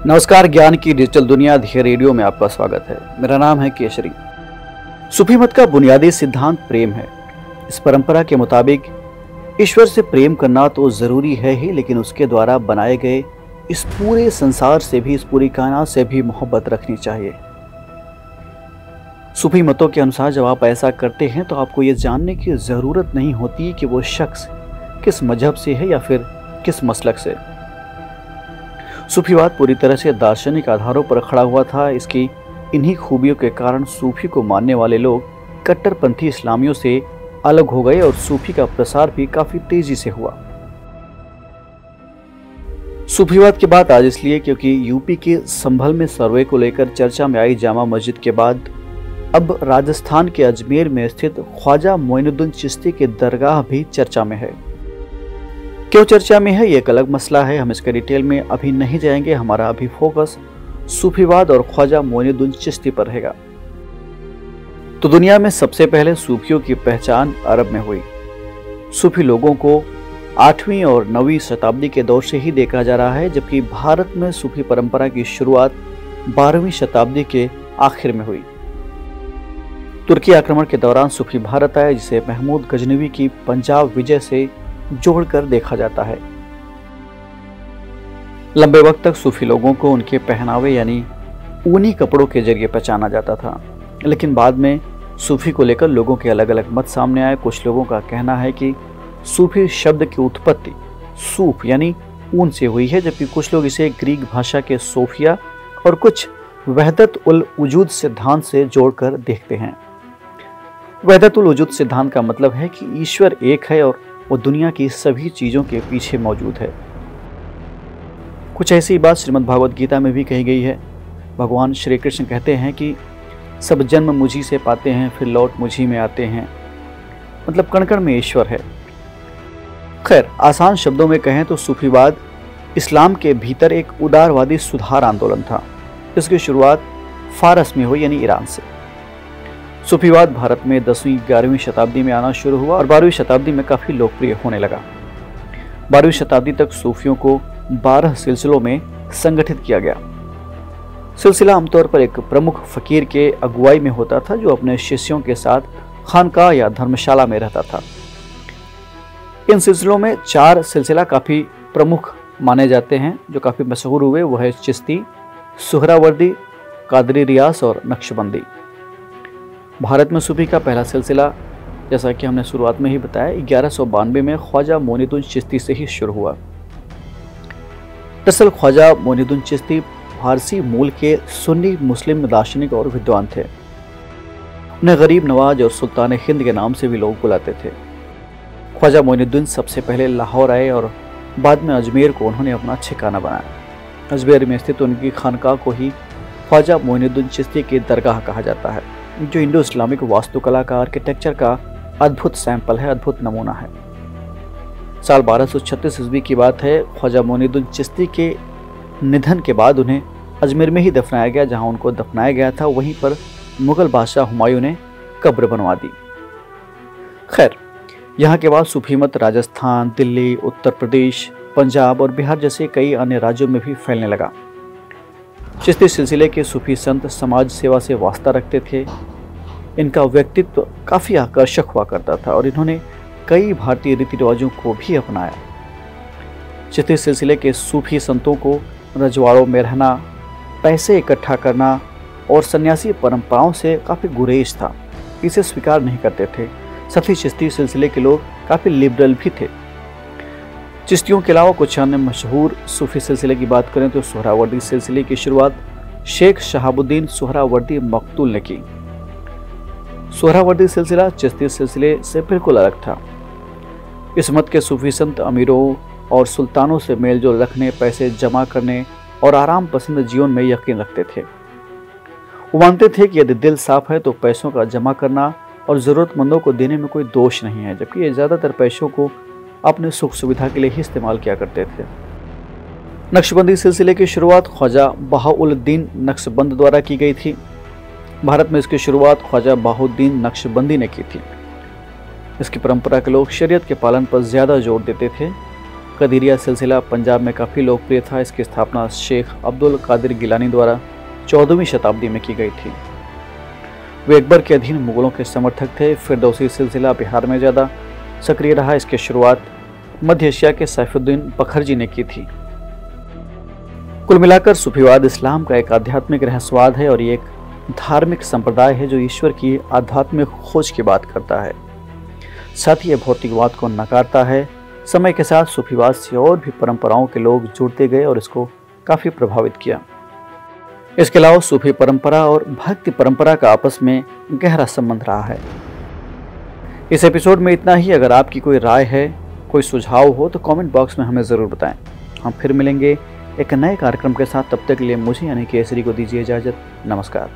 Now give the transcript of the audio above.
नमस्कार। ज्ञान की डिजिटल दुनिया ध्येय रेडियो में आपका स्वागत है। मेरा नाम है केशरी। सूफी मत का बुनियादी सिद्धांत प्रेम है। इस परंपरा के मुताबिक ईश्वर से प्रेम करना तो जरूरी है ही, लेकिन उसके द्वारा बनाए गए इस पूरे संसार से भी, इस पूरी कायनात से भी मोहब्बत रखनी चाहिए। सूफी मतों के अनुसार जब आप ऐसा करते हैं तो आपको ये जानने की जरूरत नहीं होती कि वो शख्स किस मजहब से है या फिर किस मसलक से। सूफीवाद पूरी तरह से दार्शनिक आधारों पर खड़ा हुआ था। इसकी इन्हीं खूबियों के कारण सूफी को मानने वाले लोग कट्टरपंथी इस्लामियों से अलग हो गए और सूफी का प्रसार भी काफी तेजी से हुआ। सूफीवाद की बात आज इसलिए क्योंकि यूपी के संभल में सर्वे को लेकर चर्चा में आई जामा मस्जिद के बाद अब राजस्थान के अजमेर में स्थित ख्वाजा मोइनुद्दीन चिश्ती की दरगाह भी चर्चा में है। क्यों चर्चा में है, ये एक अलग मसला है। हम इसके डिटेल में अभी नहीं जाएंगे। हमारा अभी फोकस सूफीवाद और ख्वाजा मोइनुद्दीन चिश्ती पर रहेगा। तो दुनिया में सबसे पहले सूफियों की पहचान अरब में हुई। सूफी लोगों को 8वीं और 9वीं शताब्दी के दौर से ही देखा जा रहा है, जबकि भारत में सूफी परंपरा की शुरुआत 12वीं शताब्दी के आखिर में हुई। तुर्की आक्रमण के दौरान सूफी भारत आए, जिसे महमूद गजनवी की पंजाब विजय से जोड़कर देखा जाता है। लंबे वक्त तक सूफी लोगों को उनके पहनावे यानी ऊनी कपड़ों के जरिए पहचाना जाता था, लेकिन बाद में सूफी को लेकर लोगों के अलग अलग मत सामने आए। कुछ लोगों का कहना है कि सूफी शब्द की उत्पत्ति सूफ यानी ऊन से हुई है, जबकि कुछ लोग इसे ग्रीक भाषा के सोफिया और कुछ वहदत उल वजूद सिद्धांत से जोड़कर देखते हैं। वहदत उल वजूद सिद्धांत का मतलब है कि ईश्वर एक है और वो दुनिया की सभी चीजों के पीछे मौजूद है। कुछ ऐसी बात श्रीमद् भागवत गीता में भी कही गई है। भगवान श्री कृष्ण कहते हैं कि सब जन्म मुझी से पाते हैं, फिर लौट मुझी में आते हैं। मतलब कण कण में ईश्वर है। खैर, आसान शब्दों में कहें तो सूफीवाद इस्लाम के भीतर एक उदारवादी सुधार आंदोलन था। इसकी शुरुआत फारस में हुई यानी ईरान से। सूफीवाद भारत में 10वीं 11वीं शताब्दी में आना शुरू हुआ और 12वीं शताब्दी में काफी लोकप्रिय होने लगा। 12वीं शताब्दी तक सूफियों को 12 सिलसिलों में संगठित किया गया। सिलसिला आमतौर पर एक प्रमुख फकीर के अगुवाई में होता था, जो अपने शिष्यों के साथ खानकाह या धर्मशाला में रहता था। इन सिलसिलों में 4 सिलसिला काफी प्रमुख माने जाते हैं, जो काफी मशहूर हुए। वह है चिश्ती, सुहरावर्दी, कादरी रियास और नक्शबंदी। भारत में सूफी का पहला सिलसिला, जैसा कि हमने शुरुआत में ही बताया, 1192 में ख्वाजा मोइनुद्दीन चिश्ती से ही शुरू हुआ। दरअसल ख्वाजा मोइनुद्दीन चिश्ती फारसी मूल के सुन्नी मुस्लिम दार्शनिक और विद्वान थे। उन्हें गरीब नवाज और सुल्तान हिंद के नाम से भी लोग बुलाते थे। ख्वाजा मोइनुद्दीन सबसे पहले लाहौर आए और बाद में अजमेर को उन्होंने अपना ठिकाना बनाया। अजमेर में स्थित उनकी खानकाह को ही ख्वाजा मोइनुद्दीन चिश्ती की दरगाह कहा जाता है, जो इंडो इस्लामिक वास्तुकला का आर्किटेक्चर का अद्भुत सैंपल है, अद्भुत नमूना है। साल 1236 ईस्वी की बात है। ख्वाजा मोइनुद्दीन चिश्ती के निधन के बाद उन्हें अजमेर में ही दफनाया गया। जहां उनको दफनाया गया था, वहीं पर मुगल बादशाह हुमायूं ने कब्र बनवा दी। खैर, यहाँ के बाद सूफी मत राजस्थान, दिल्ली, उत्तर प्रदेश, पंजाब और बिहार जैसे कई अन्य राज्यों में भी फैलने लगा। चिश्ती सिलसिले के सूफी संत समाज सेवा से वास्ता रखते थे। इनका व्यक्तित्व काफ़ी आकर्षक हुआ करता था और इन्होंने कई भारतीय रीति रिवाजों को भी अपनाया। चिश्ती सिलसिले के सूफी संतों को रजवाड़ों में रहना, पैसे इकट्ठा करना और सन्यासी परंपराओं से काफ़ी गुरेज था। इसे स्वीकार नहीं करते थे। साथ ही चिश्ती सिलसिले के लोग काफ़ी लिबरल भी थे। चिश्तियों के अलावा कुछ अन्य मशहूर सूफी सिलसिले की बात करें तो सुहरावर्दी सिलसिले की शुरुआत शेख शहाबुद्दीन सुहरावर्दी मकतूल ने की। सुहरावर्दी सिलसिला चिश्ती सिलसिले से बिल्कुल अलग था। इस मत के सूफी संत अमीरों और सुल्तानों से मेलजोल रखने, पैसे जमा करने और आराम पसंद जीवन में यकीन रखते थे। वो मानते थे कि यदि दिल साफ है तो पैसों का जमा करना और ज़रूरतमंदों को देने में कोई दोष नहीं है, जबकि ये ज़्यादातर पैसों को अपने सुख सुविधा के लिए ही इस्तेमाल किया करते थे। नक्शबंदी सिलसिले की शुरुआत ख्वाजा बहाउद्दीन नक्शबंद द्वारा की गई थी। भारत में इसकी शुरुआत ख्वाजा बहाउद्दीन नक्शबंदी ने की थी। इसकी परंपरा के लोग शरीयत के पालन पर ज़्यादा जोर देते थे। कदीरिया सिलसिला पंजाब में काफ़ी लोकप्रिय था। इसकी स्थापना शेख अब्दुल कादिर गिलानी द्वारा 14वीं शताब्दी में की गई थी। वे अकबर के अधीन मुगलों के समर्थक थे। फिरदौसी सिलसिला बिहार में ज़्यादा सक्रिय रहा। इसकी शुरुआत मध्य एशिया के सैफुद्दीन बखरजी ने की थी। कुल मिलाकर सूफीवाद इस्लाम का एक आध्यात्मिक रहस्यवाद है और ये एक धार्मिक संप्रदाय है जो ईश्वर की आध्यात्मिक खोज की बात करता है, साथ ही यह भौतिकवाद को नकारता है। समय के साथ सूफीवाद से और भी परंपराओं के लोग जुड़ते गए और इसको काफ़ी प्रभावित किया। इसके अलावा सूफी परंपरा और भक्ति परंपरा का आपस में गहरा संबंध रहा है। इस एपिसोड में इतना ही। अगर आपकी कोई राय है, कोई सुझाव हो तो कमेंट बॉक्स में हमें ज़रूर बताएं। हम फिर मिलेंगे एक नए कार्यक्रम के साथ। तब तक के लिए मुझे यानी केसरी को दीजिए इजाज़त। नमस्कार।